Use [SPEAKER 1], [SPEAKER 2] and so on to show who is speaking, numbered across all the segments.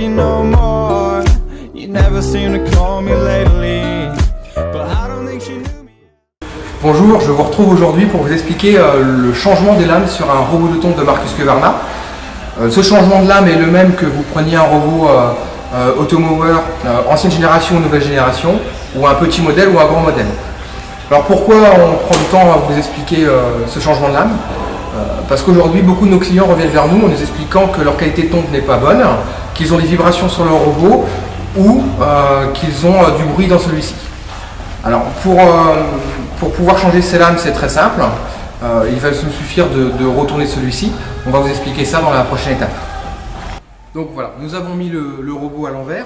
[SPEAKER 1] you no more. You never seem to call me lately, but I don't think she knew me.
[SPEAKER 2] Bonjour, je vous retrouve aujourd'hui pour vous expliquer le changement des lames sur un robot de tonte de Marcus Husqvarna. Ce changement de lame est le même que vous preniez un robot Automower ancienne génération ou nouvelle génération, ou un petit modèle ou un grand modèle. Alors pourquoi on prend du temps à vous expliquer ce changement de lame? Parce qu'aujourd'hui beaucoup de nos clients reviennent vers nous en nous expliquant que leur qualité de tonte n'est pas bonne, qu'ils ont des vibrations sur leur robot ou qu'ils ont du bruit dans celui-ci. Alors pour pouvoir changer ces lames, c'est très simple. Il va nous suffire de retourner celui-ci. On va vous expliquer ça dans la prochaine étape. Donc voilà, nous avons mis le robot à l'envers.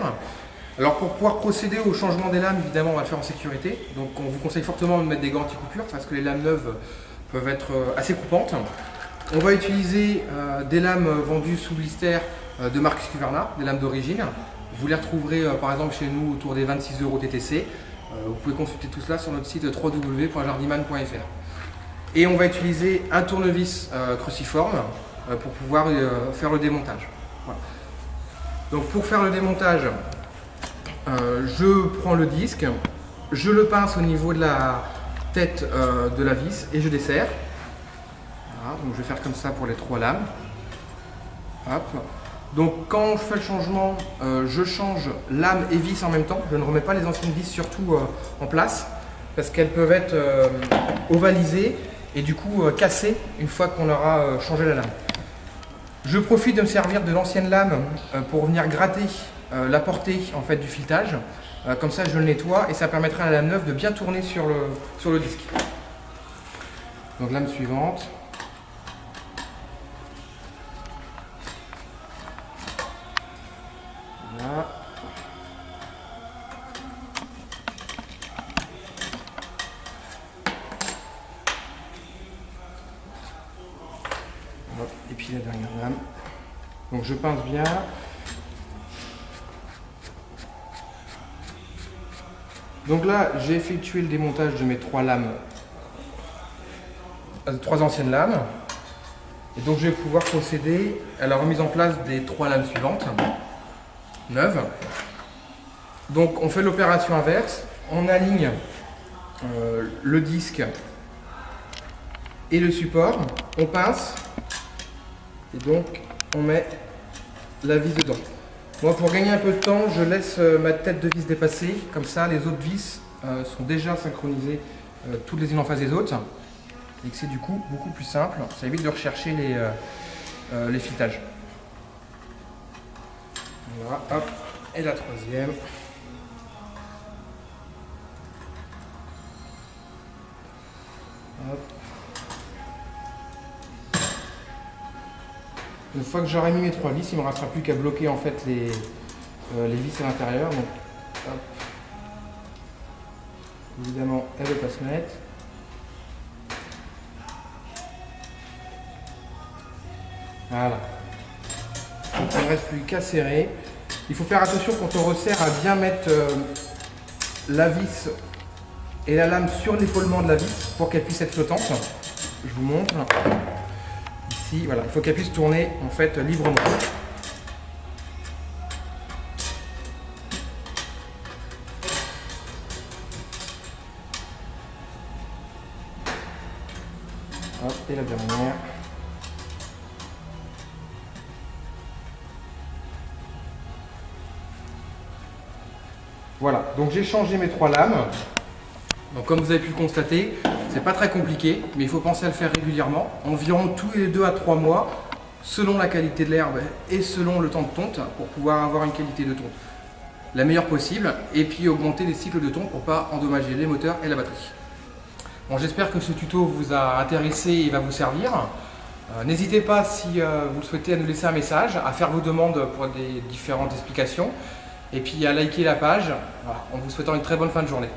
[SPEAKER 2] Alors pour pouvoir procéder au changement des lames, évidemment on va le faire en sécurité. Donc on vous conseille fortement de mettre des gants anti-coupure parce que les lames neuves peuvent être assez coupantes. On va utiliser des lames vendues sous blister de Marcus Husqvarna, des lames d'origine. Vous les retrouverez par exemple chez nous autour des 26 € TTC. Vous pouvez consulter tout cela sur notre site www.jardiman.fr. Et on va utiliser un tournevis cruciforme pour pouvoir faire le démontage. Voilà. Donc pour faire le démontage, je prends le disque, je le pince au niveau de la tête de la vis et je desserre. Voilà, donc je vais faire comme ça pour les 3 lames. Hop. Donc quand je fais le changement, je change lame et vis en même temps. Je ne remets pas les anciennes vis surtout en place parce qu'elles peuvent être ovalisées et du coup cassées une fois qu'on aura changé la lame. Je profite de me servir de l'ancienne lame pour venir gratter la portée en fait, du filetage. Comme ça je le nettoie et ça permettra à la lame neuve de bien tourner sur le disque. Donc lame suivante. Voilà. Et puis la dernière lame. Donc je pince bien. Donc là, j'ai effectué le démontage de mes 3 lames, 3 anciennes lames. Et donc je vais pouvoir procéder à la remise en place des 3 lames suivantes, neuves. Donc on fait l'opération inverse, on aligne le disque et le support, on pince et donc on met la vis dedans. Moi, pour gagner un peu de temps, je laisse ma tête de vis dépasser, comme ça les autres vis sont déjà synchronisées toutes les unes en face des autres et que c'est du coup beaucoup plus simple, ça évite de rechercher les filetages. Voilà, hop, et la troisième. Hop. Une fois que j'aurai mis mes 3 vis, il ne me restera plus qu'à bloquer en fait les vis à l'intérieur. Donc, hop. Évidemment, elle ne va pas se mettre. Voilà. Donc, il ne reste plus qu'à serrer. Il faut faire attention quand on resserre à bien mettre la vis et la lame sur l'épaulement de la vis pour qu'elle puisse être flottante. Je vous montre. Ici, voilà, il faut qu'elle puisse tourner en fait librement. Hop, et la dernière. Voilà, donc j'ai changé mes 3 lames. Donc comme vous avez pu le constater, c'est pas très compliqué, mais il faut penser à le faire régulièrement, environ tous les 2 à 3 mois, selon la qualité de l'herbe et selon le temps de tonte, pour pouvoir avoir une qualité de tonte la meilleure possible, et puis augmenter les cycles de tonte pour ne pas endommager les moteurs et la batterie. Bon, j'espère que ce tuto vous a intéressé et va vous servir. N'hésitez pas, si vous le souhaitez, à nous laisser un message, à faire vos demandes pour des différentes explications, et puis à liker la page, voilà, en vous souhaitant une très bonne fin de journée.